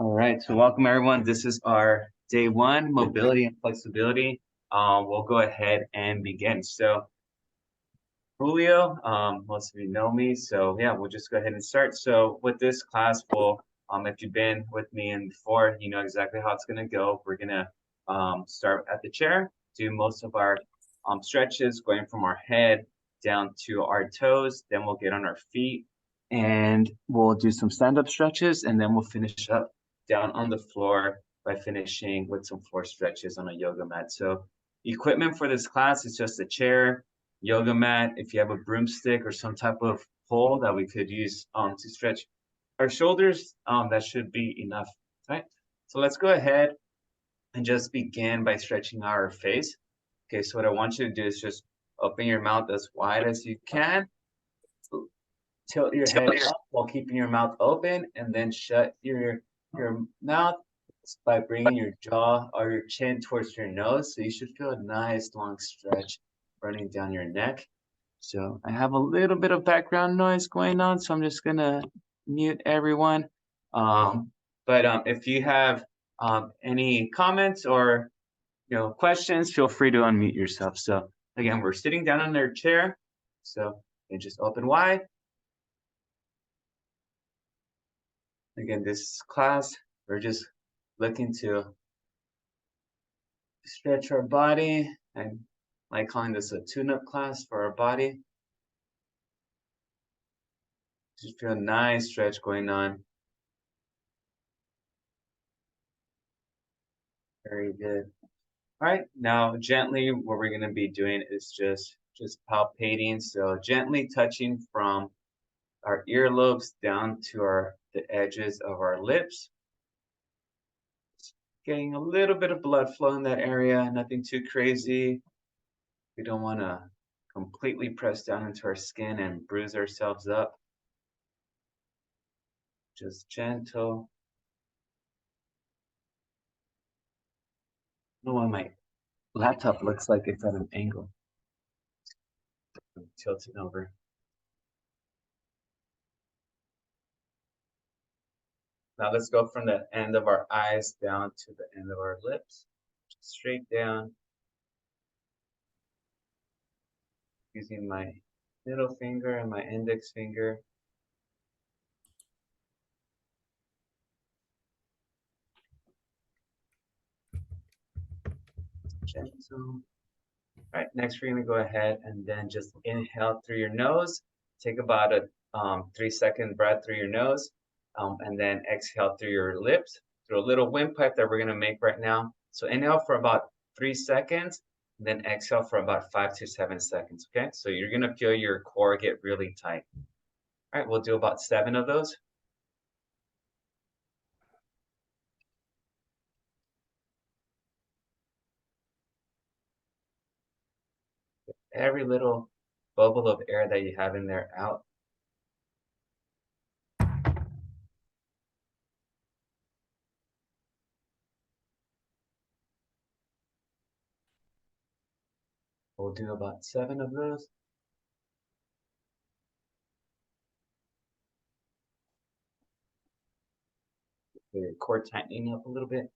All right, so welcome everyone. This is our day one, mobility and flexibility. We'll go ahead and begin. So Julio, most of you know me, so yeah, we'll just go ahead and start. So with this class, if you've been with me and before, you know exactly how it's gonna go. We're gonna start at the chair, do most of our stretches, going from our head down to our toes. Then we'll get on our feet and we'll do some stand-up stretches, and then we'll finish up down on the floor by finishing with some floor stretches on a yoga mat. So equipment for this class is just a chair, yoga mat. If you have a broomstick or some type of pole that we could use to stretch our shoulders, that should be enough, right? So let's go ahead and just begin by stretching our face. Okay, so what I want you to do is just open your mouth as wide as you can. Tilt your head up while keeping your mouth open, and then shut your mouth by bringing your jaw or your chin towards your nose. So you should feel a nice long stretch running down your neck. So I have a little bit of background noise going on, so I'm just gonna mute everyone. But if you have any comments or questions, feel free to unmute yourself. So again, we're sitting down on our chair, so you just open wide. Again, this class, we're just looking to stretch our body, and I like calling this a tune-up class for our body. Just feel a nice stretch going on. Very good. All right, now gently, what we're gonna be doing is just palpating. So gently touching from our earlobes down to the edges of our lips. Getting a little bit of blood flow in that area, nothing too crazy. We don't want to completely press down into our skin and bruise ourselves up. Just gentle. I don't know why my laptop looks like it's at an angle. I'm tilting over. Now let's go from the end of our eyes down to the end of our lips. Just straight down. Using my middle finger and my index finger. Gentle. All right, next we're gonna go ahead and then just inhale through your nose. Take about a 3-second breath through your nose, and then exhale through your lips through a little windpipe that we're gonna make right now. So inhale for about 3 seconds, and then exhale for about 5 to 7 seconds, okay? So you're gonna feel your core get really tight. All right, we'll do about 7 of those. Every little bubble of air that you have in there out. We'll do about 7 of those. Feel your core tightening up a little bit.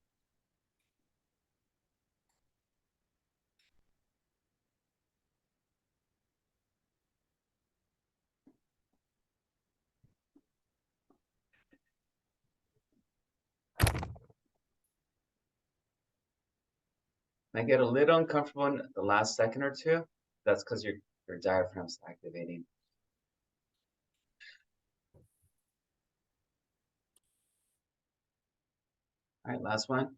I get a little uncomfortable in the last second or two. That's because your diaphragm's activating. All right, last one.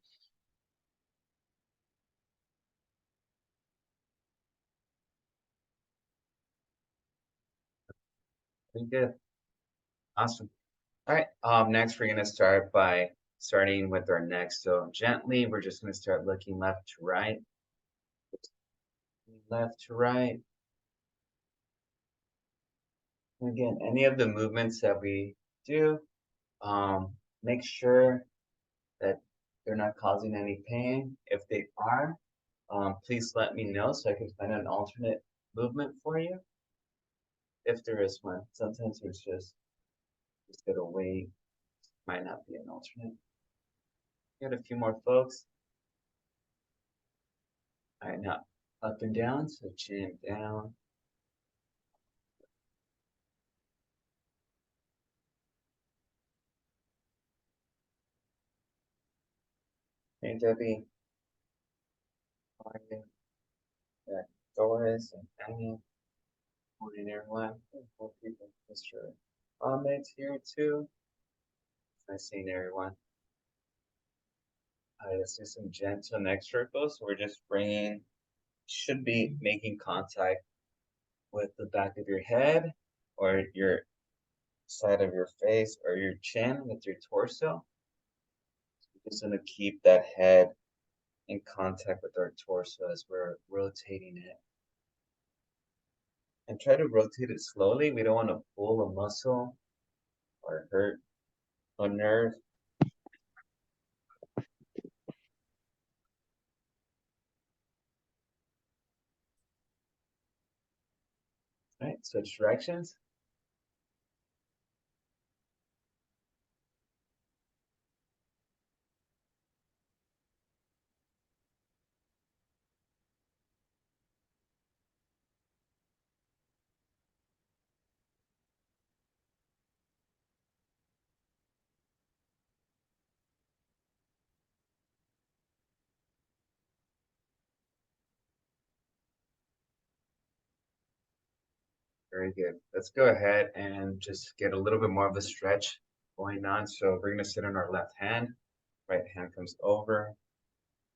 Pretty good. Awesome. All right, next we're gonna start by starting with our neck. So gently, we're just gonna start looking left to right. Left to right. Again, any of the movements that we do, make sure that they're not causing any pain. If they are, please let me know so I can find an alternate movement for you. If there is one, sometimes there's just gotta wait. Might not be an alternate. Got a few more folks. All right, now up and down, so chin down. Hey, Debbie. How are you? Got Doris and Annie. Morning, everyone. More people. Mr. Ahmed's here too. Nice seeing everyone. Let's do some gentle neck circles. So we're just bringing, should be making contact with the back of your head or your side of your face or your chin with your torso. We're just going to keep that head in contact with our torso as we're rotating it. And try to rotate it slowly. We don't want to pull a muscle or hurt a nerve. All right, switch directions. Very good. Let's go ahead and just get a little bit more of a stretch going on. So we're going to sit on our left hand. Right hand comes over.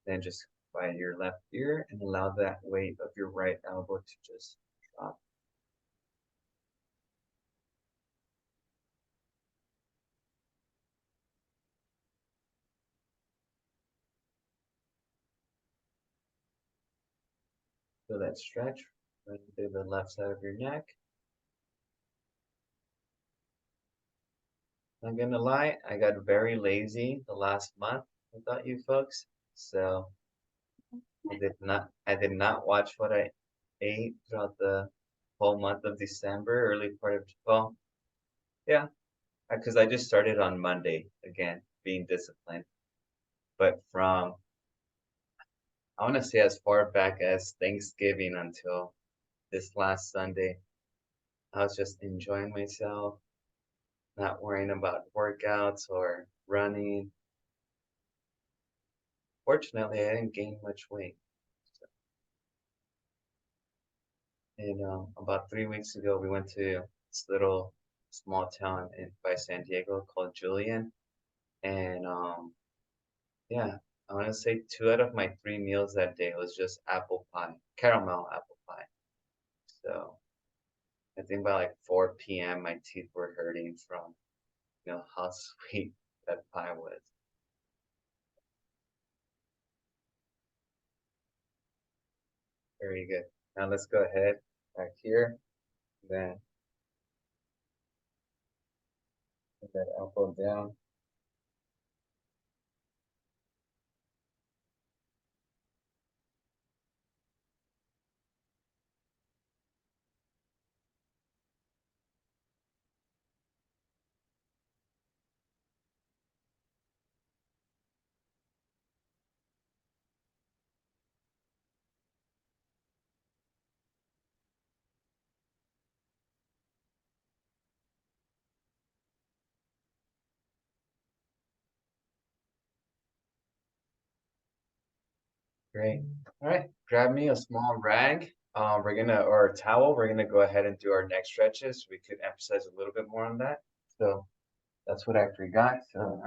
Then just by your left ear and allow that weight of your right elbow to just drop. Feel that stretch right through the left side of your neck. I'm gonna lie, I got very lazy the last month without you folks. So I did not watch what I ate throughout the whole month of December, early part of, well, yeah, because I just started on Monday again, being disciplined. But from, I want to say as far back as Thanksgiving until this last Sunday, I was just enjoying myself, not worrying about workouts or running. Fortunately, I didn't gain much weight. So, and about 3 weeks ago, we went to this little small town by San Diego called Julian, and yeah, I want to say 2 out of my 3 meals that day was just apple pie, caramel apple pie. So I think by like 4 p.m. my teeth were hurting from how sweet that pie was. Very good. Now let's go ahead back here. Then put that elbow down. Great. All right. Grab me a small rag. Or a towel. We're gonna go ahead and do our neck stretches. We could emphasize a little bit more on that. So that's what I forgot. So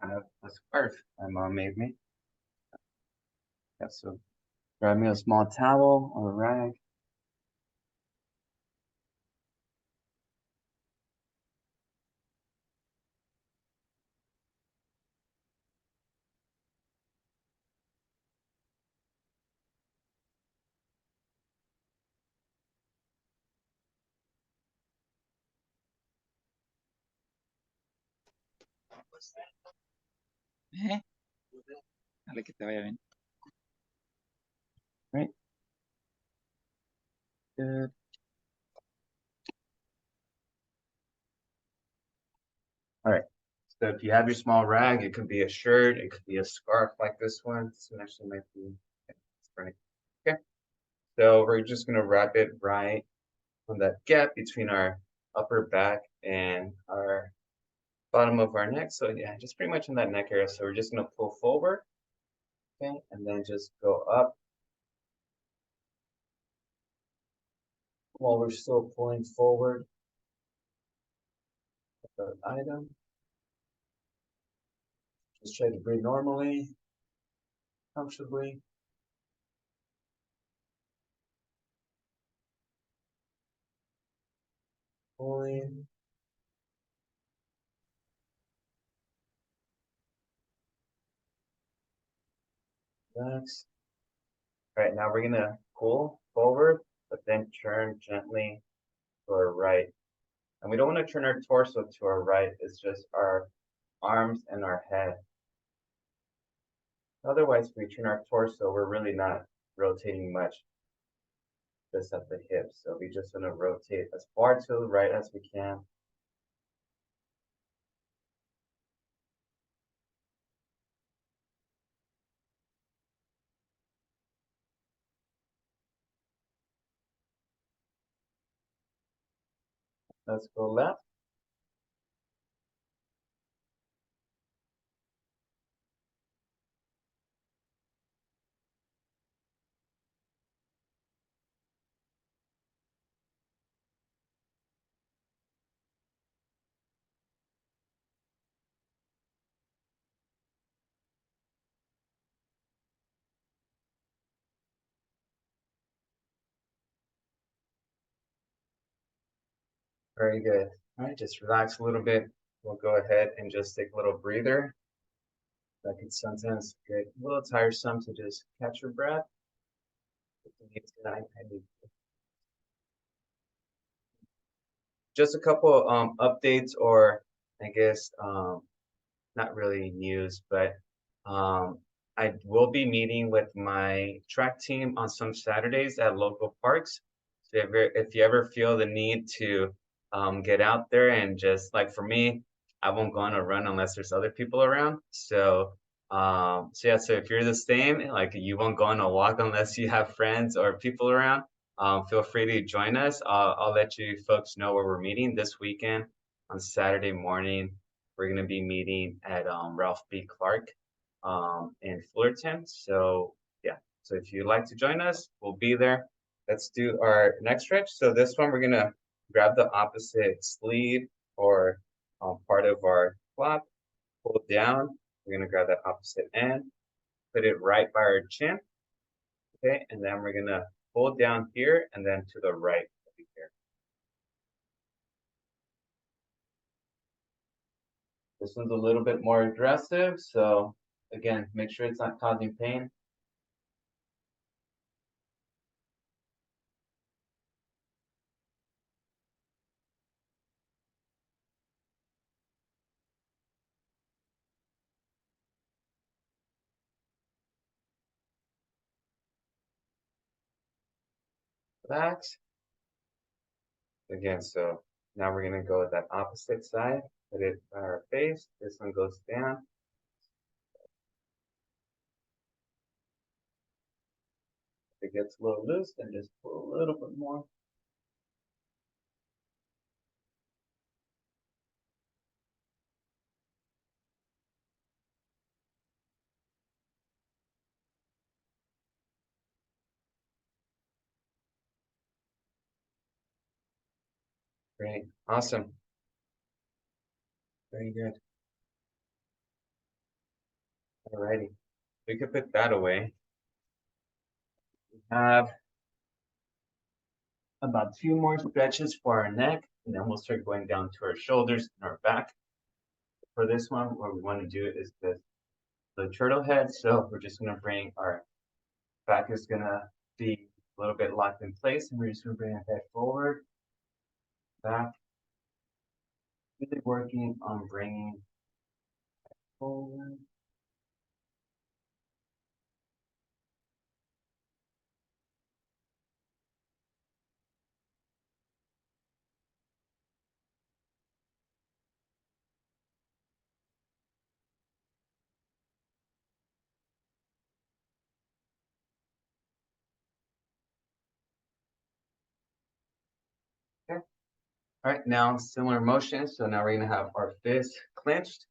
I have a scarf my mom made me. Yeah, so grab me a small towel or a rag. ¿Eh? Dale, que te vaya bien. Right. Good. All right. So if you have your small rag, it could be a shirt, it could be a scarf like this one. This one actually might be right. Okay. So we're just gonna wrap it right on that gap between our upper back and our bottom of our neck. So yeah, just pretty much in that neck area. So we're just gonna pull forward, okay, and then just go up while we're still pulling forward the item. Just try to breathe normally, comfortably. Pulling. Relax. All right, now we're gonna pull forward, but then turn gently to our right. And we don't want to turn our torso to our right. It's just our arms and our head. Otherwise, if we turn our torso, we're really not rotating much just at the hips. So we just want to rotate as far to the right as we can. Let's go left. Very good. All right, just relax a little bit. We'll go ahead and just take a little breather. That can sometimes get a little tiresome to just catch your breath. Just a couple updates, or I guess not really news, but I will be meeting with my track team on some Saturdays at local parks. So if you ever feel the need to get out there and just like for me, I won't go on a run unless there's other people around. So yeah, so if you're the same, like you won't go on a walk unless you have friends or people around. Feel free to join us. I'll let you folks know where we're meeting this weekend on Saturday morning. We're going to be meeting at Ralph B. Clark in Fullerton. So yeah, so if you'd like to join us, we'll be there. Let's do our next stretch. So this one, we're going to grab the opposite sleeve or part of our flap, pull down. We're going to grab that opposite end, put it right by our chin. Okay, and then we're going to pull down here and then to the right here. This one's a little bit more aggressive, so again, make sure it's not causing pain. Relax. Again, so now we're gonna go with that opposite side, put it on our face. This one goes down. If it gets a little loose, then just pull a little bit more. Great, awesome. Very good. Alrighty, we could put that away. We have about 2 more stretches for our neck, and then we'll start going down to our shoulders and our back. For this one, what we want to do is the turtle head. So we're just gonna bring our back is gonna be a little bit locked in place, and we're just gonna bring our head forward, back, really working on bringing forward. Okay. All right, now similar motion. So now we're gonna have our fist clenched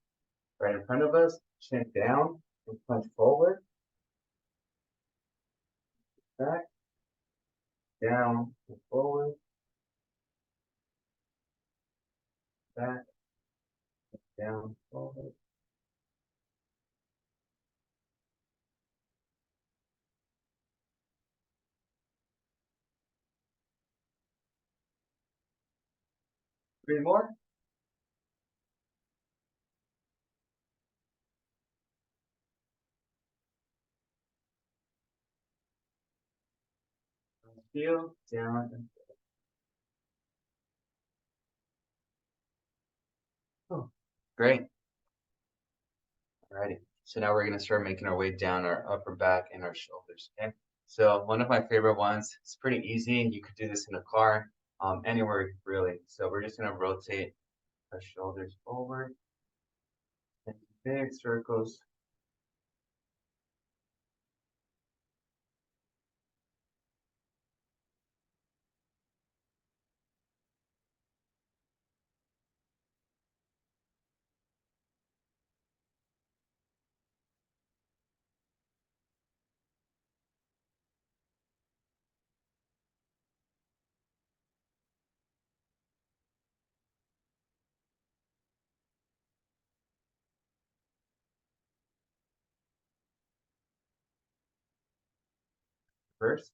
right in front of us, chin down, and punch forward, back, down, and forward, back, down, forward. Three more. Feel down. Oh, great. Alrighty. So now we're gonna start making our way down our upper back and our shoulders. Okay. So one of my favorite ones. It's pretty easy. You could do this in a car, anywhere really. So we're just gonna rotate our shoulders forward, and big circles. First.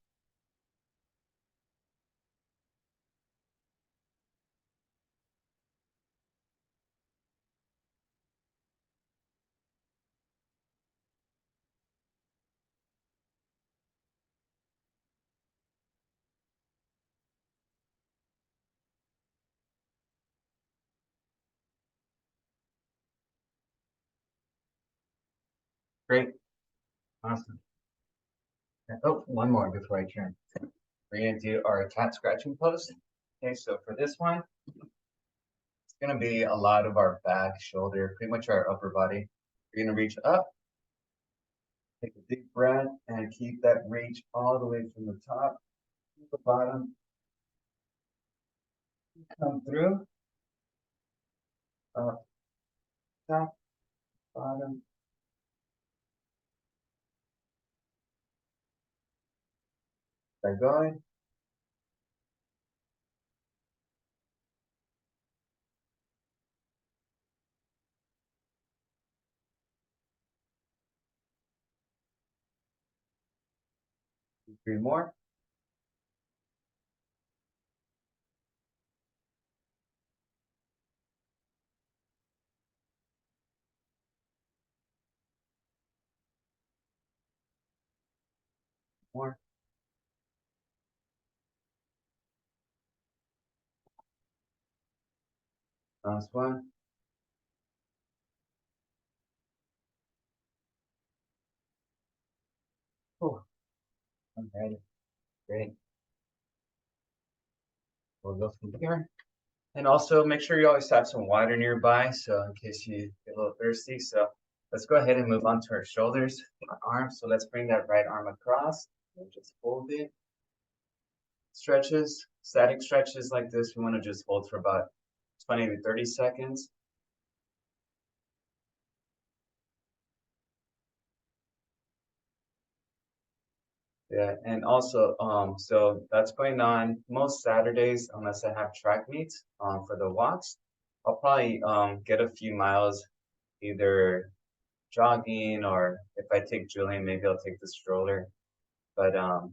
Great. Awesome. Oh, one more before I turn. We're gonna do our cat scratching pose. Okay, so for this one, it's gonna be a lot of our back, shoulder, pretty much our upper body. We're gonna reach up, take a deep breath, and keep that reach all the way from the top to the bottom. Come through, up, top, bottom. Keep going. Three more. More. Last one. Oh, okay, great. We'll go from here. And also make sure you always have some water nearby, so in case you get a little thirsty. So let's go ahead and move on to our shoulders, our arms. So let's bring that right arm across and just hold it. Stretches, static stretches like this, we want to just hold for about 20 to 30 seconds. Yeah, and also, so that's going on most Saturdays, unless I have track meets, for the walks. I'll probably get a few miles, either jogging, or if I take Julian, maybe I'll take the stroller. But I'll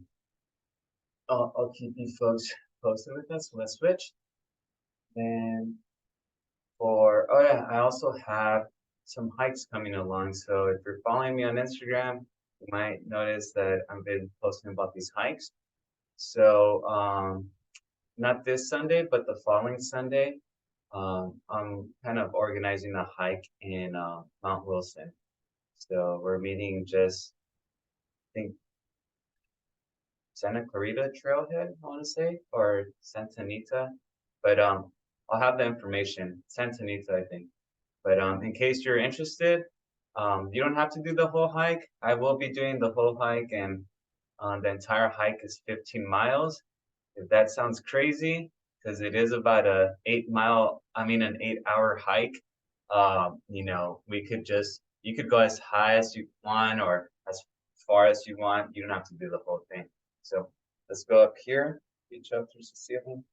keep you folks posted with us. So let's switch. And oh yeah, I also have some hikes coming along. So if you're following me on Instagram, you might notice that I've been posting about these hikes. So not this Sunday, but the following Sunday, I'm kind of organizing a hike in Mount Wilson. So we're meeting just, I think, Santa Clarita Trailhead, I want to say, or Santa Anita. But I'll have the information. Santa Anita, I think. But in case you're interested, you don't have to do the whole hike. I will be doing the whole hike, and the entire hike is 15 miles. If that sounds crazy, because it is about an 8 hour hike. We could you could go as high as you want or as far as you want. You don't have to do the whole thing. So let's go up here, reach up towards the ceiling.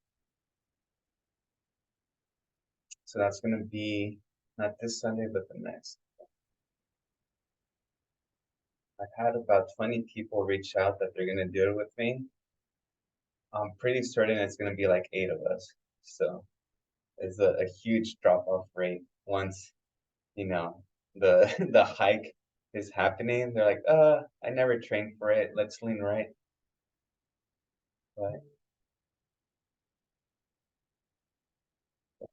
So that's going to be not this Sunday, but the next. I've had about 20 people reach out that they're going to do it with me. I'm pretty certain it's going to be like 8 of us. So it's a huge drop off rate once, you know, the the hike is happening. They're like, I never trained for it. Let's lean right. But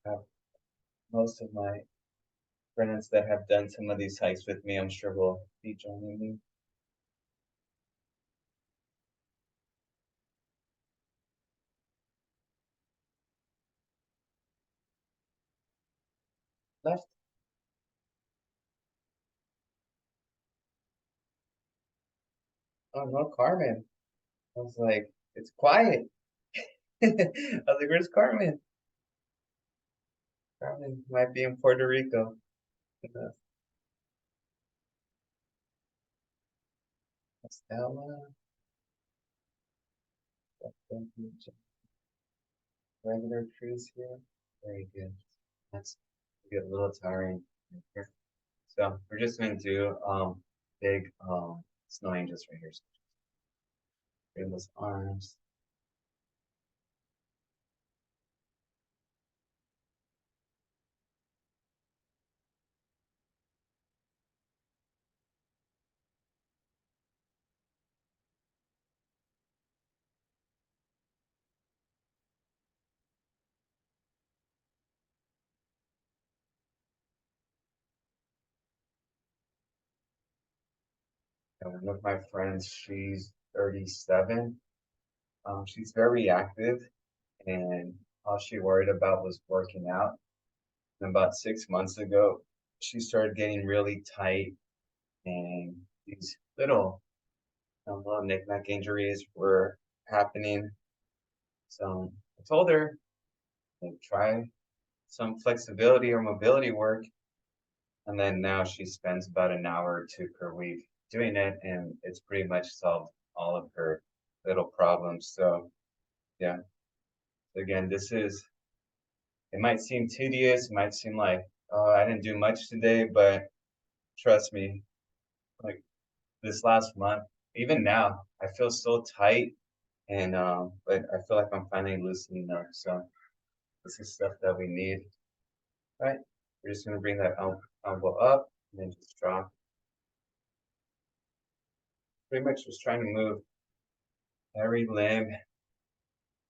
I have most of my friends that have done some of these hikes with me, I'm sure will be joining me. Left. Oh no, Carmen. I was like, it's quiet. I was like, where's Carmen? Carmen might be in Puerto Rico. Estella. Regular trees here. Very good. That's get a little tiring here. So we're just gonna do big snow angels right here. So bring those arms. And one of my friends, she's 37. She's very active, and all she worried about was working out. And about 6 months ago, she started getting really tight, and these little knick-knack injuries were happening. So I told her, like, try some flexibility or mobility work. And then now she spends about an hour or two per week doing it, and it's pretty much solved all of her little problems. So yeah, again, it might seem tedious, it might seem like, oh, I didn't do much today, but trust me, like this last month, even now, I feel so tight, and but I feel like I'm finally loosening up. So this is stuff that we need. All right, we're just gonna bring that elbow up and then just drop. Pretty much just trying to move every limb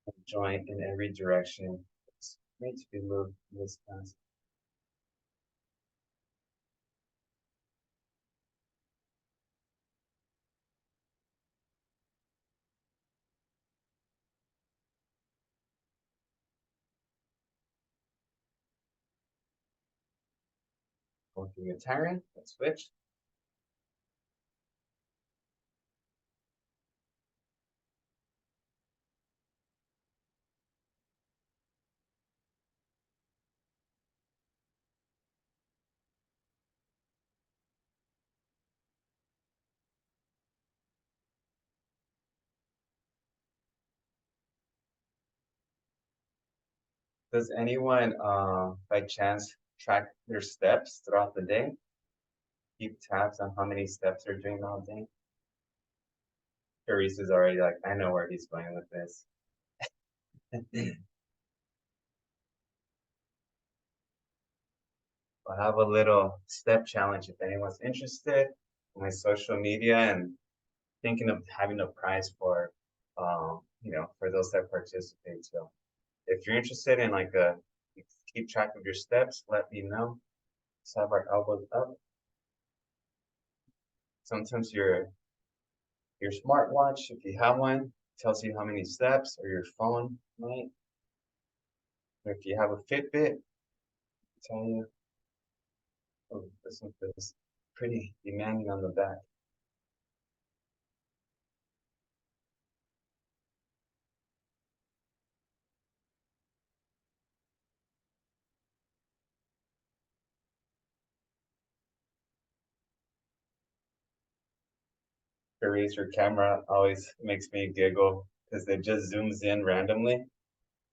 and joint in every direction. It's made to be moved in this class. Going through your tyrant, let's switch. Does anyone by chance track their steps throughout the day? Keep tabs on how many steps they're doing all day? Carice is already like, I know where he's going with this. I'll have a little step challenge if anyone's interested on my social media and thinking of having a prize for those that participate. So if you're interested in like keep track of your steps, let me know. Let's have our elbows up. Sometimes your smartwatch, if you have one, tells you how many steps, or your phone might. If you have a Fitbit, tell you, oh, this one feels pretty demanding on the back. Therese, your camera always makes me giggle because it just zooms in randomly.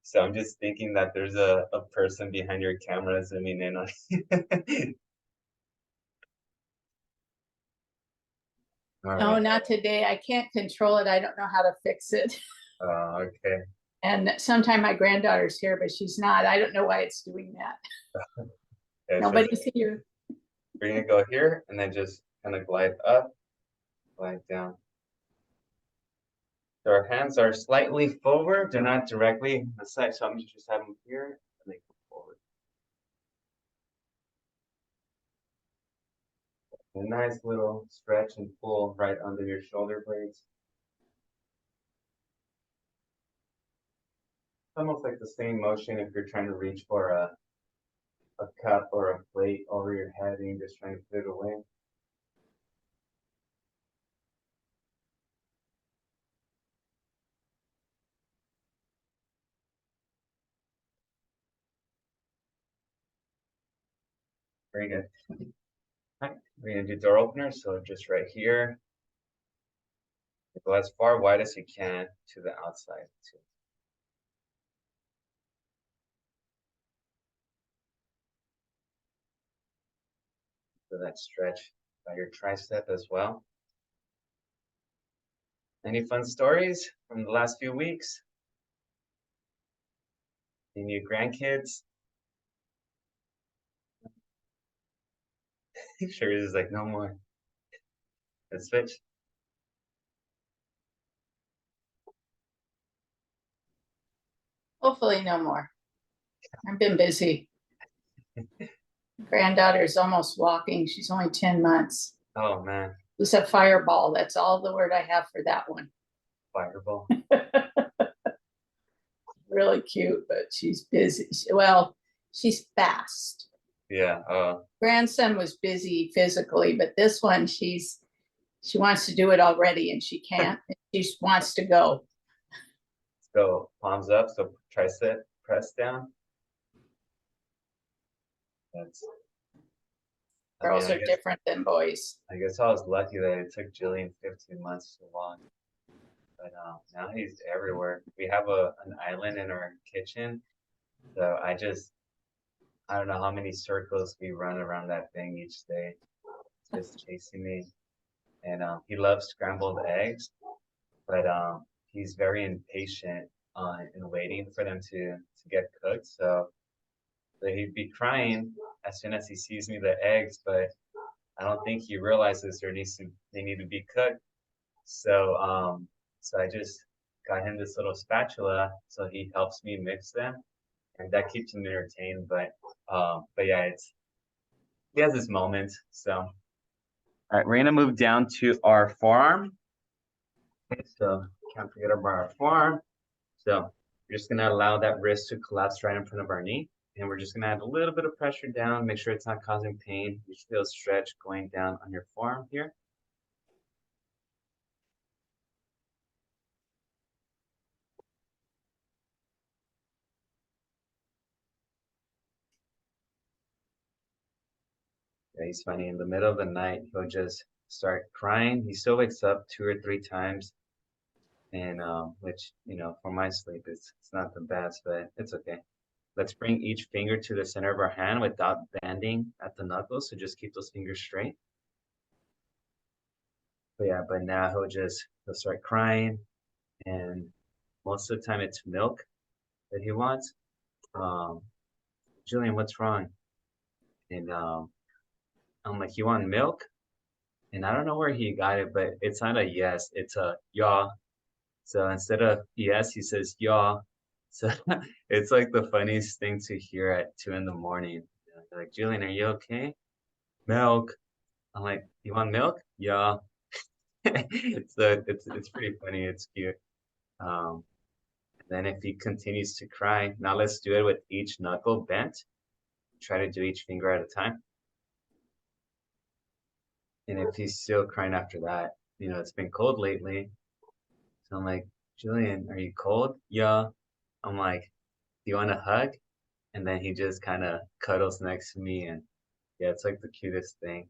So I'm just thinking that there's a person behind your camera zooming in on you. All No, right. not today. I can't control it. I don't know how to fix it. Okay. And sometime my granddaughter's here, but she's not. I don't know why it's doing that. Okay, so Nobody's here. we're gonna go here and then just kind of glide up, glide down. So our hands are slightly forward. They're not directly on the side. So I'm gonna just have them here and they go forward. A nice little stretch and pull right under your shoulder blades. Almost like the same motion if you're trying to reach for a cup or a plate over your head and you're just trying to put it away. Very good. All right, we're gonna do door openers, so just right here. Go as far wide as you can to the outside too. So that stretch by your tricep as well. Any fun stories from the last few weeks? Any new grandkids? Sure, is like no more. Let's switch. Hopefully no more. I've been busy. Granddaughter's almost walking. She's only 10 months. Oh man, It's a fireball. That's all the word I have for that one. fireball. Really cute, but she's busy. Well, she's fast. Yeah. Grandson was busy physically, but this one, she wants to do it already and she can't. She just wants to go. Let's go. Palms up. So tricep press down. That's. Girls are different than boys. I guess I was lucky that it took Jillian 15 months to walk. But now he's everywhere. We have an island in our kitchen. So I don't know how many circles we run around that thing each day. It's just chasing me. And he loves scrambled eggs, but he's very impatient in waiting for them to get cooked. So he'd be crying as soon as he sees me the eggs, but I don't think he realizes they need to be cooked. So I just got him this little spatula, so he helps me mix them, and that keeps him entertained. But yeah, he has his moments. So all right, we're gonna move down to our forearm. Okay, so can't forget about our forearm. So we're just gonna allow that wrist to collapse right in front of our knee. And we're just gonna add a little bit of pressure down, make sure it's not causing pain. You should feel a stretch going down on your forearm here. Yeah, he's funny. In the middle of the night, he'll just start crying. He still wakes up 2 or 3 times. And which, for my sleep, it's not the best, but it's okay. Let's bring each finger to the center of our hand without bending at the knuckles. So just keep those fingers straight. But yeah, but now he'll start crying, and most of the time it's milk that he wants. Jillian, what's wrong? And I'm like, you want milk? And I don't know where he got it, but it's not a yes, it's a yaw. So instead of yes, he says yaw. So it's like the funniest thing to hear at 2 in the morning. They're like, Jillian, are you okay? Milk. I'm like, you want milk? Yeah. So it's pretty funny. It's cute. Um, then if he continues to cry, now let's do it with each knuckle bent. Try to do each finger at a time. And if he's still crying after that, it's been cold lately. So I'm like, Jillian, are you cold? Yeah. I'm like, do you want a hug? And then he just kind of cuddles next to me. And yeah, it's like the cutest thing.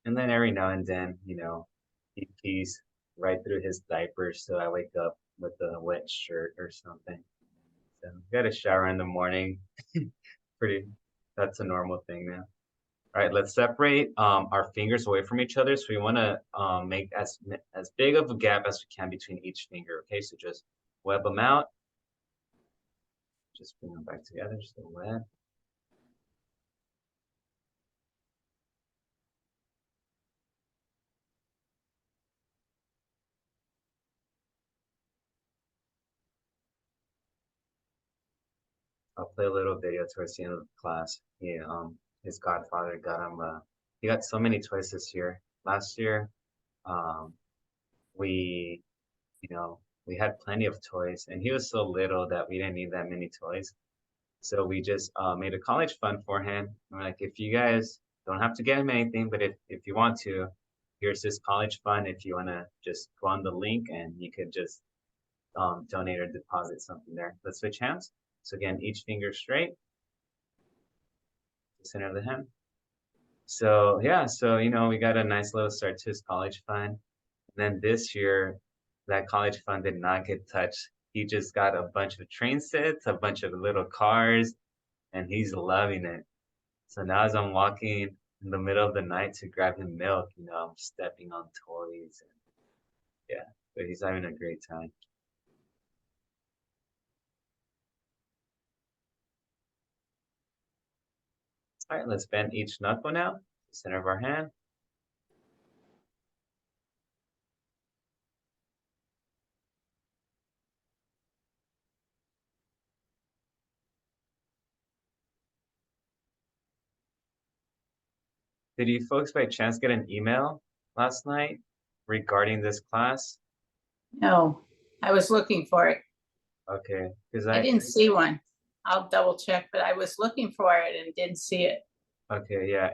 And then every now and then, he pees right through his diaper, so I wake up with a wet shirt or something. So got a shower in the morning. Pretty, that's a normal thing now. All right, let's separate our fingers away from each other. So we want to make as big of a gap as we can between each finger. Okay, so just web them out. Just bring them back together, so web. I'll play a little video towards the end of the class. His godfather got him. He got so many toys this year. Last year, um, we, we had plenty of toys, and he was so little that we didn't need that many toys. So we just made a college fund for him. And we're like, if you guys don't have to get him anything, but if you want to, here's this college fund. If you want to just go on the link and you could just donate or deposit something there. Let's switch hands. So again, each finger straight, the center of the hand. So yeah, so we got a nice little start to his college fund. And then this year, that college fund did not get touched. He just got a bunch of train sets, a bunch of little cars, and he's loving it. So now as I'm walking in the middle of the night to grab him milk, I'm stepping on toys, and yeah, but he's having a great time. All right, let's bend each knuckle now, the center of our hand. Did you folks by chance get an email last night regarding this class? No, I was looking for it. Okay, because I didn't see one. I'll double check, but I was looking for it and didn't see it. Okay, yeah,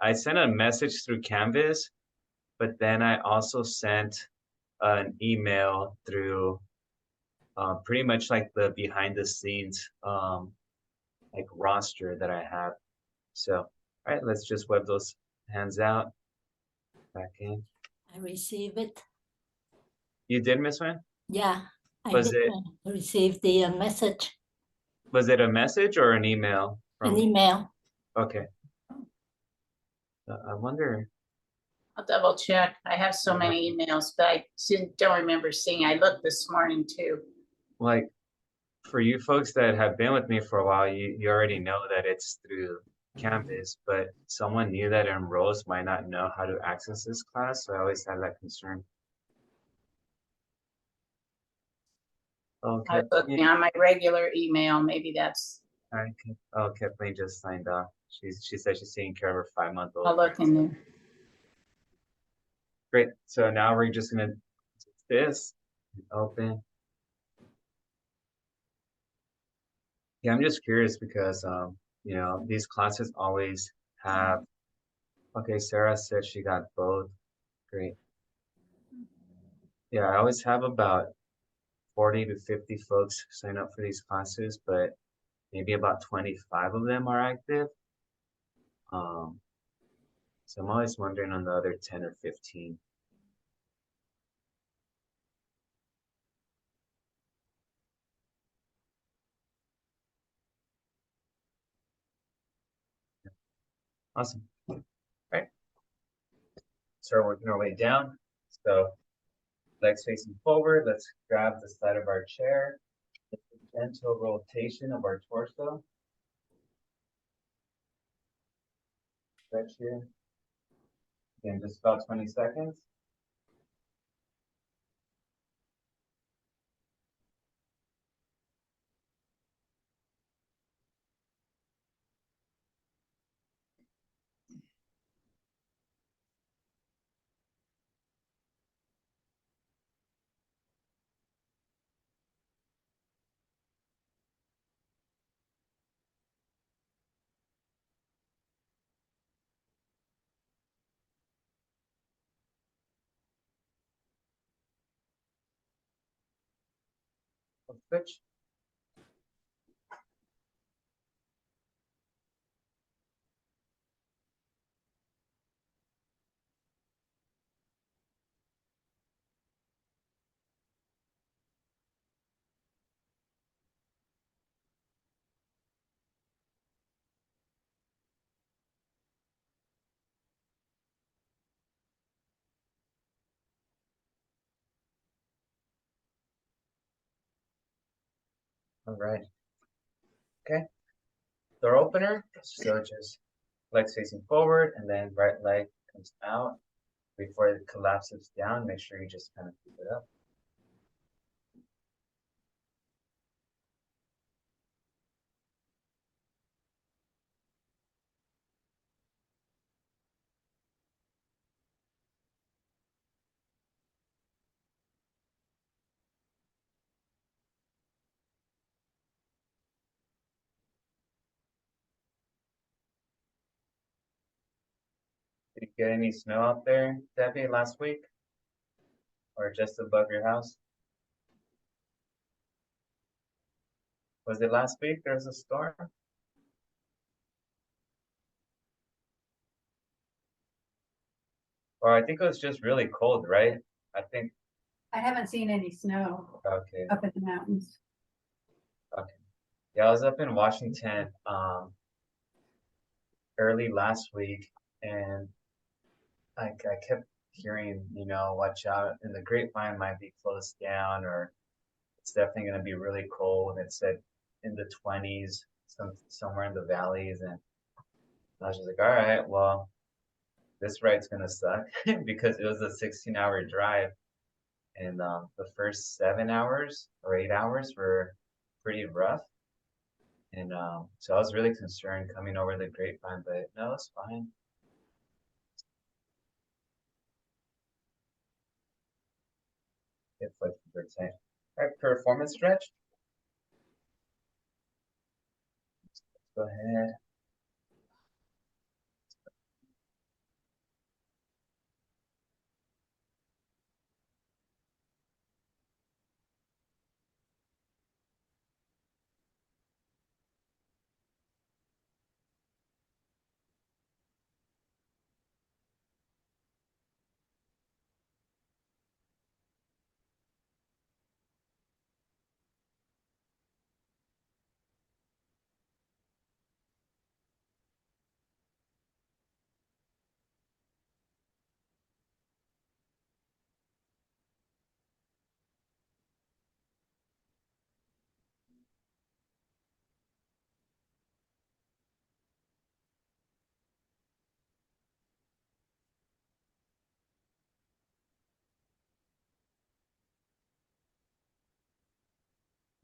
I sent a message through Canvas, but then I also sent an email through pretty much like the behind the scenes like roster that I have. So, all right, let's just web those hands out, back in. I received it. You did, Miss Wen? Yeah, I Was did it receive the message, a message or an email an from? email. Okay. I wonder. I'll double check. I have so many emails, but I don't remember seeing. I looked this morning too. Like, for you folks that have been with me for a while, you already know that it's through Canvas, but someone new that enrolls might not know how to access this class, so I always have that concern. I Okay. was looking on my regular email. Maybe that's, Oh, Kathleen just signed off. She said she's taking care of her 5-month-old. I'll look in there. Great. So now we're just gonna do this, open. Yeah, I'm just curious because these classes always have. Okay, Sarah said she got both. Great. Yeah, I always have about 40 to 50 folks sign up for these classes, but maybe about 25 of them are active. So I'm always wondering on the other 10 or 15. Awesome. Right. So we're working our way down. So legs facing forward. Let's grab the side of our chair. Gentle rotation of our torso. Stretch here. Again, just about 20 seconds. Switch. All right. Okay. Door opener. So just legs facing forward and then right leg comes out. Before it collapses down, make sure you just kind of keep it up. Did you get any snow out there, Debbie, last week? Or just above your house? Was it last week there was a storm? Or I think it was just really cold, right? I think, I haven't seen any snow okay, up in the mountains. okay. Yeah, I was up in Washington, early last week and I kept hearing, watch out and the grapevine might be closed down or it's definitely gonna be really cold. It said in the 20s, somewhere in the valleys, and I was just like, all right, well, this ride's gonna suck because it was a 16-hour drive, and the first 7 hours or 8 hours were pretty rough, and so I was really concerned coming over the grapevine, but no, it's fine. It's like you're saying. All right, performance stretch. Go ahead.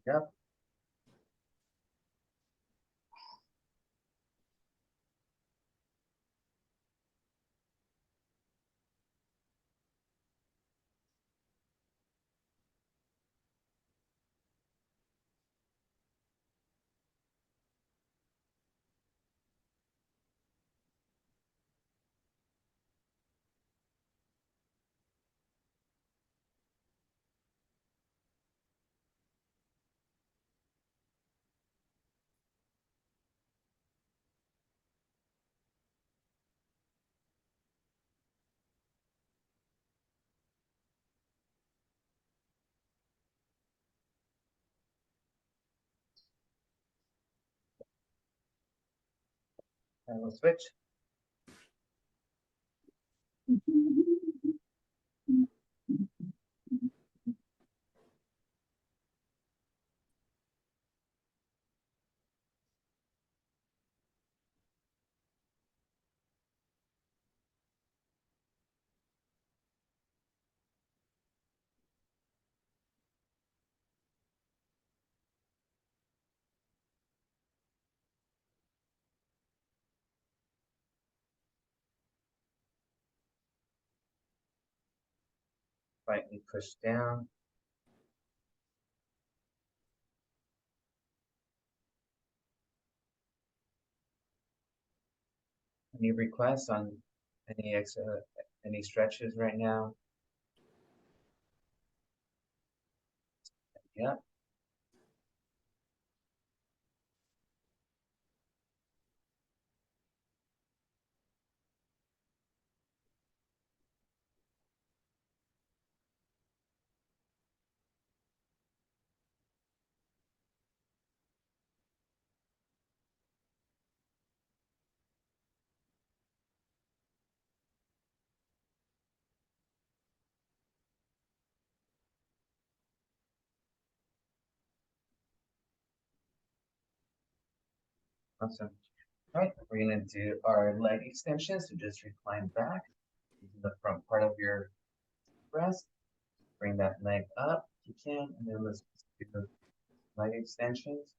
Yep. And we'll switch. Slightly push down. Any requests on any stretches right now? Yeah. Awesome. All right, we're gonna do our leg extension. So just recline back, using the front part of your breast. Bring that leg up if you can, and then let's do the leg extensions.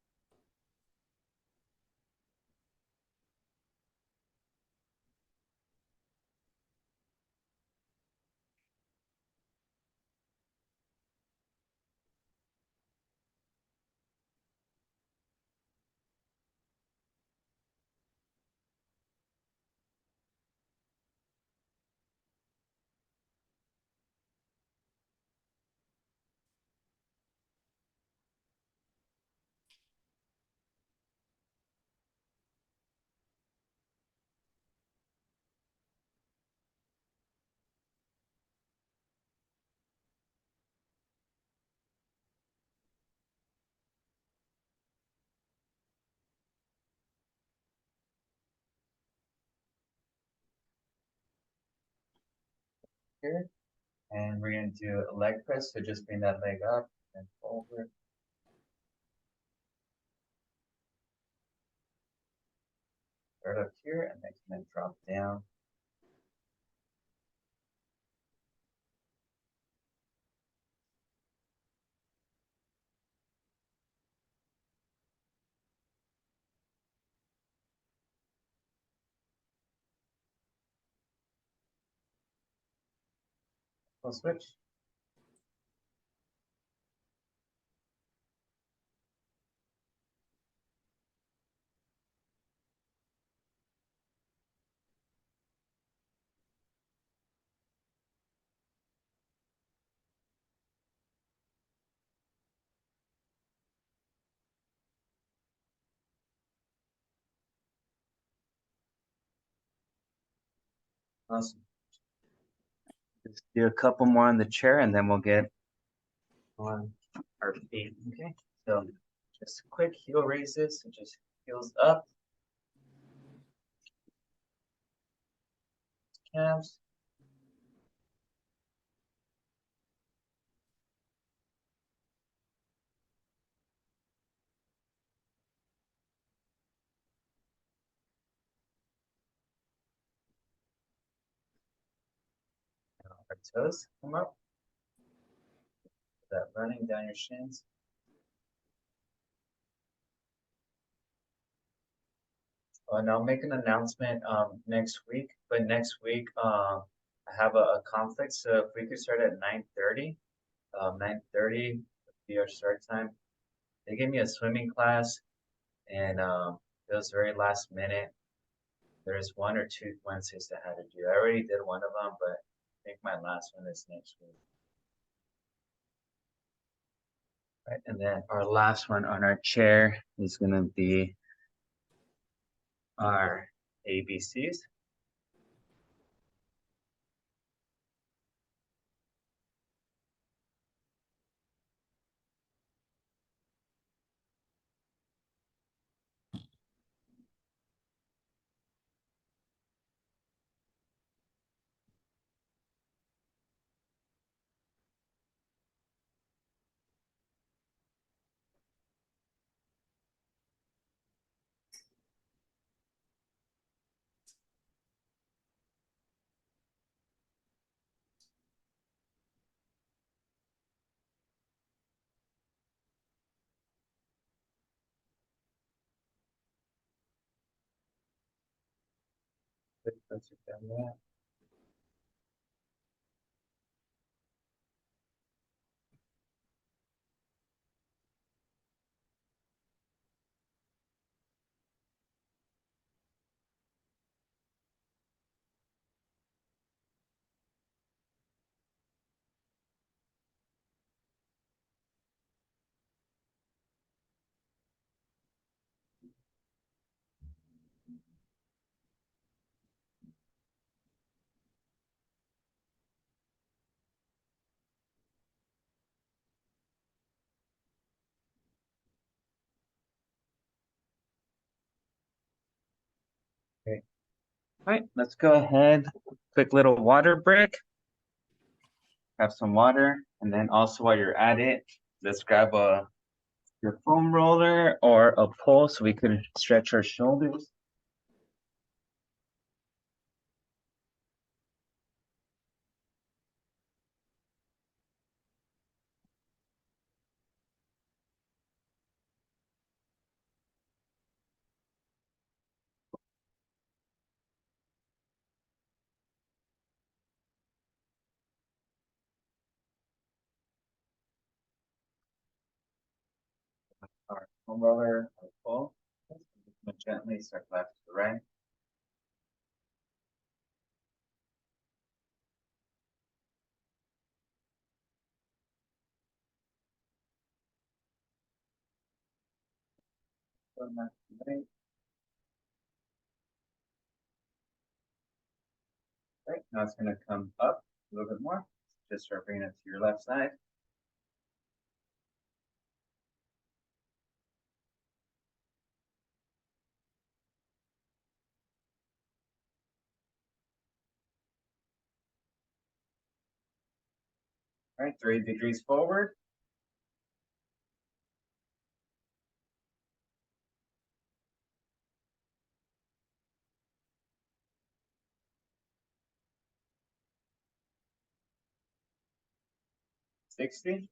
Here. And we're gonna do a leg press. So just bring that leg up and forward. Start up here and then drop down. We'll switch. Awesome. Just do a couple more on the chair and then we'll get on our feet. Okay. So just quick heel raises. So just heels up. Calves. Our toes come up. That running down your shins. And I'll make an announcement next week. But next week I have a conflict. So if we could start at 9:30, 9:30 would be our start time. They gave me a swimming class, and it was very last minute. There's one or two Wednesdays that I had to do. I already did one of them, but I think my last one is next week. Right, and then our last one on our chair is gonna be our ABCs. Once you've done that, okay. All right, let's go ahead. Quick little water break. Have some water, and then also while you're at it, let's grab a your foam roller or a pole so we could stretch our shoulders. Our foam roller or pole. Gently start left to right. Go left to right. Right, now it's gonna come up a little bit more. Just start bringing it to your left side. All right, 30 degrees forward. Sixty.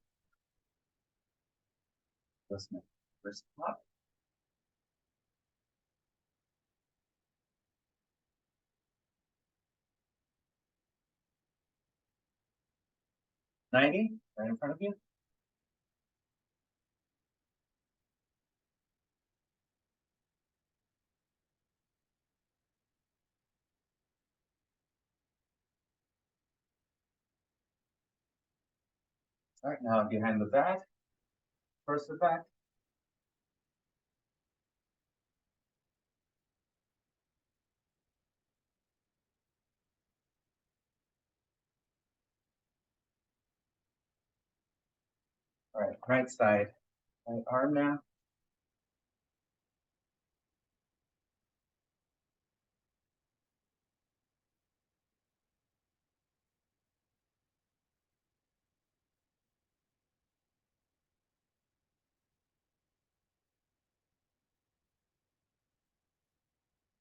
Listen, wrist up. 90, right in front of you. All right, now behind the back. First the back. All right, right side. Right arm now.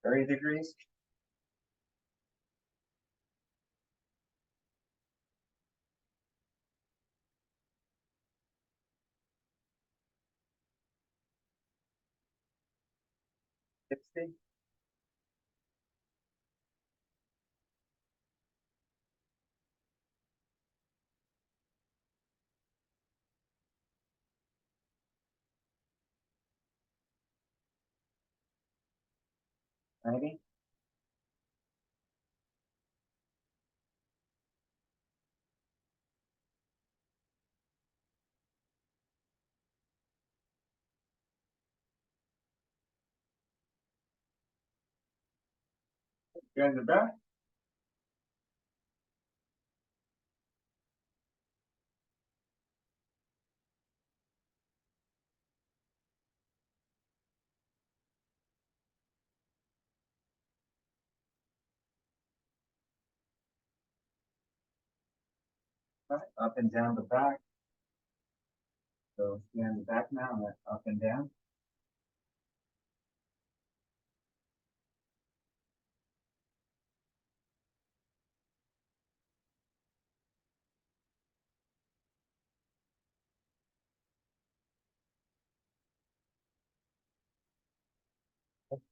Thirty degrees. Sixty. 90. Behind the back. All right, up and down the back. So behind the back now, and then up and down.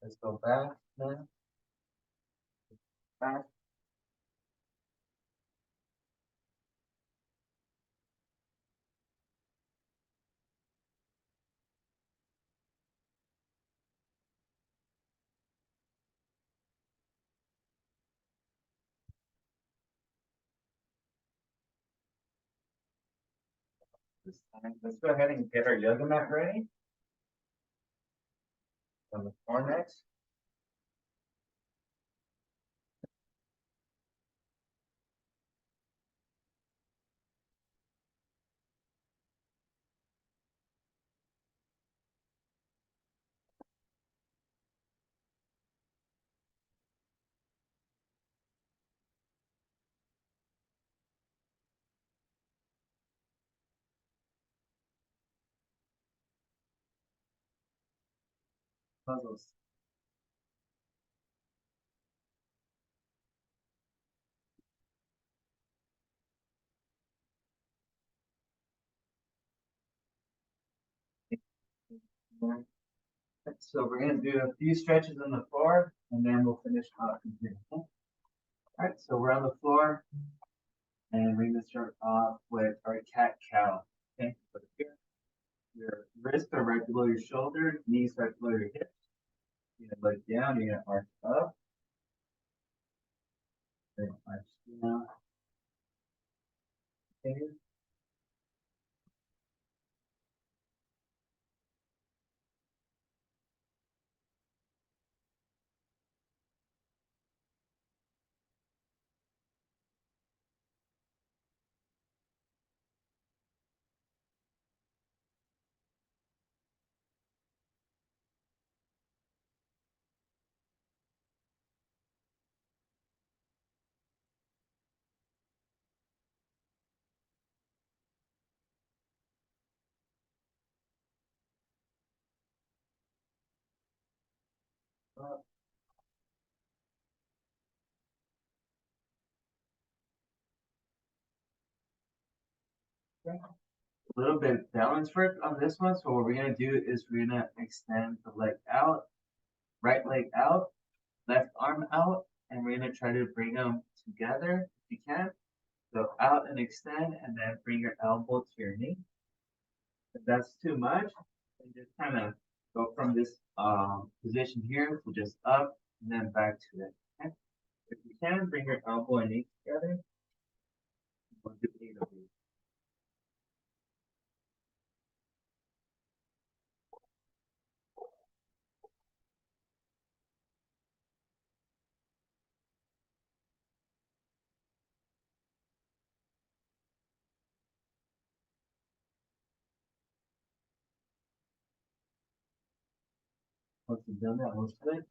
Let's go back now. Back. This time. Let's go ahead and get our yoga mat ready. On the floor next. puzzles. So we're gonna do a few stretches on the floor and then we'll finish off from here. Okay? Alright, so we're on the floor and we're gonna start off with our cat cow. Okay, put it here. Your wrists are right below your shoulder, knees right below your hips. You're gonna look down, you're gonna arch up. Then arch down. Okay. Up. Okay. A little bit of balance work on this one. So what we're gonna do is we're gonna extend the leg out, right leg out, left arm out, and we're gonna try to bring them together if you can. So out and extend, and then bring your elbow to your knee. If that's too much, then just kind of go from this position here to just up and then back to it. Okay? If you can, bring your elbow and knee together. We'll do 8 of these. Once you've done that, most of it.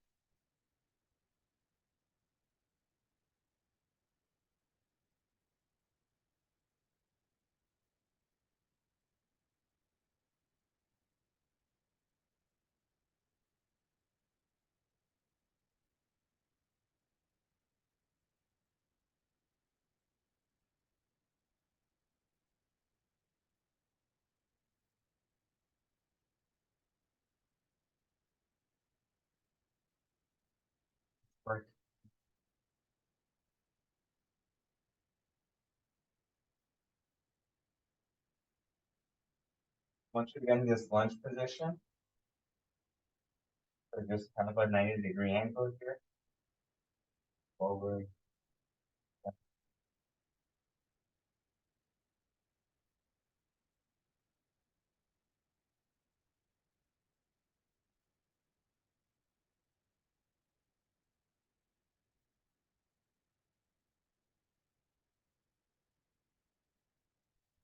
Work. Once you get in this lunge position, so just kind of a 90-degree angle here. Forward.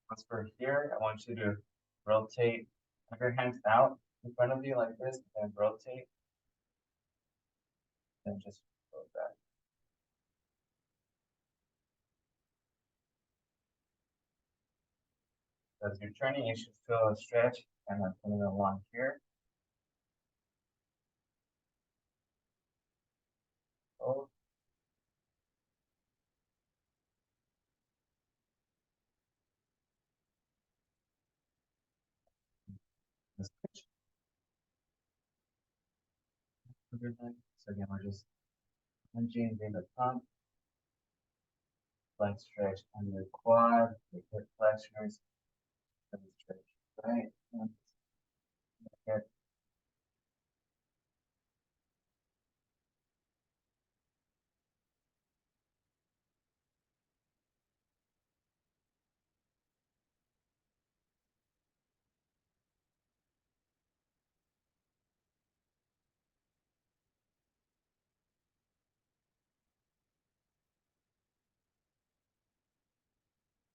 Once we're here, I want you to rotate, have your hands out in front of you like this, and rotate, and just go back. As you're turning, you should feel a stretch, and I'm putting along here. Oh, this pitch. So again, we're just lunging in the pump, light stretch on your quad, your hip flexors, and stretch right. And hip.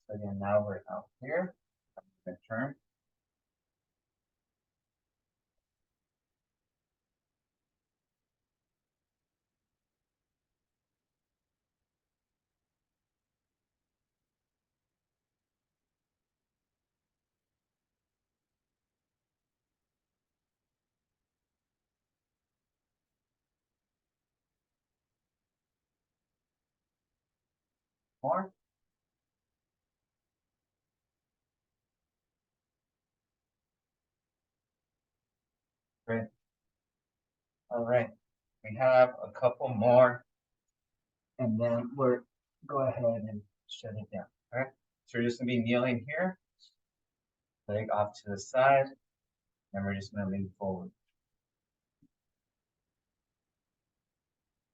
So again, now we're out here. I'm gonna turn. More. Great. All right, we have a couple more. And then go ahead and shut it down. All right, so we're just gonna be kneeling here, leg off to the side, and we're just gonna lean forward.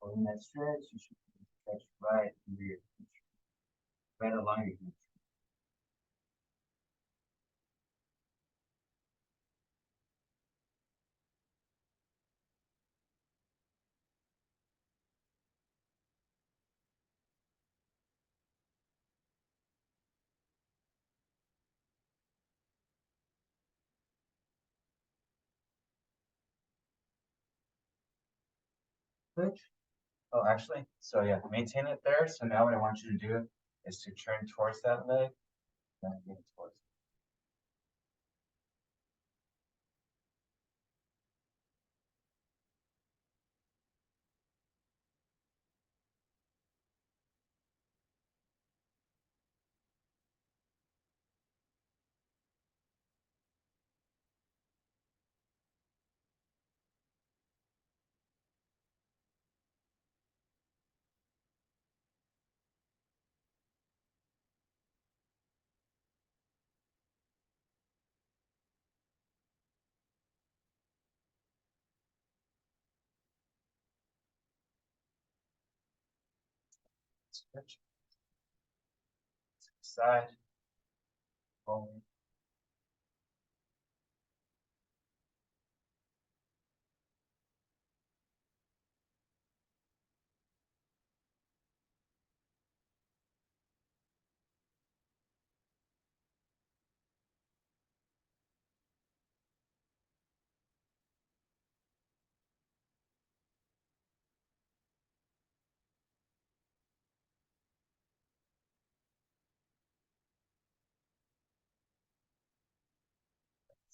Holding that stretch, you should stretch right under your right along your hamstring. Switch. Oh, actually, so yeah, maintain it there. So now what I want you to do is to turn towards that leg, and again towards. Switch. Side. Forward.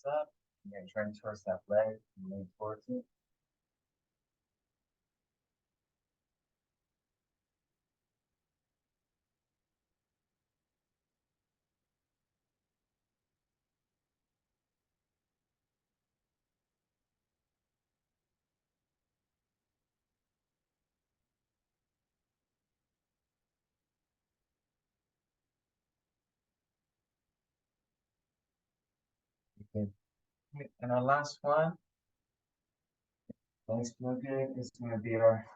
Up. Again, turn towards that leg and lean towards it. Okay. And our last one, nice look good, is going to be our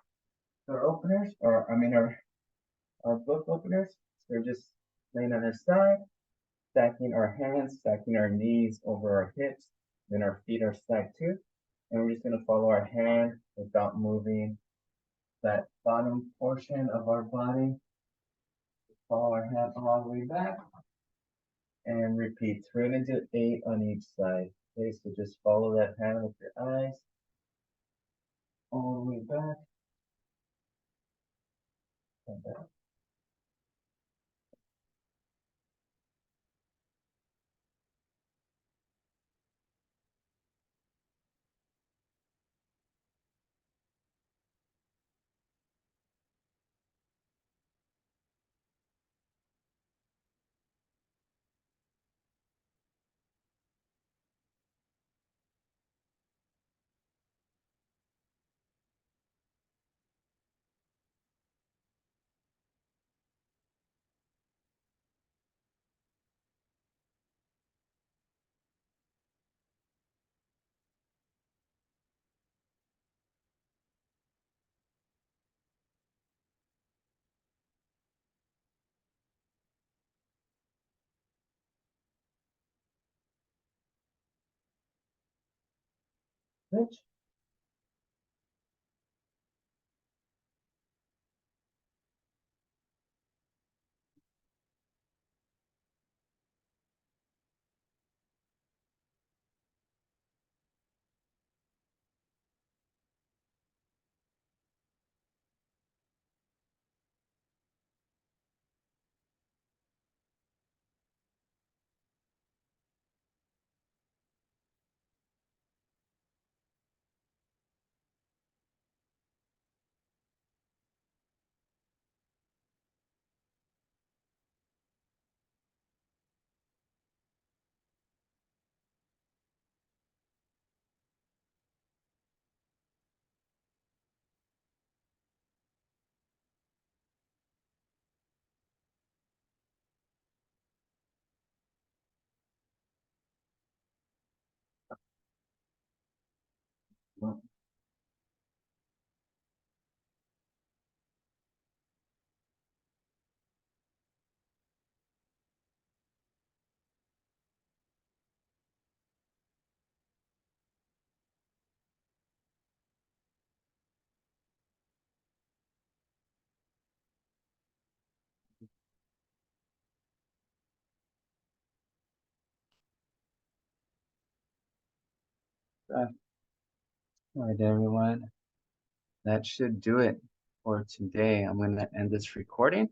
openers, or I mean our book openers. So we're just laying on our side, stacking our hands, stacking our knees over our hips, then our feet are stacked too. And we're just going to follow our hand without moving that bottom portion of our body. Follow our hand all the way back. And repeat 3 into 8 on each side. Okay, so just follow that hand with your eyes all the way back and down. Switch. stuff. All right, everyone. That should do it for today. I'm gonna end this recording.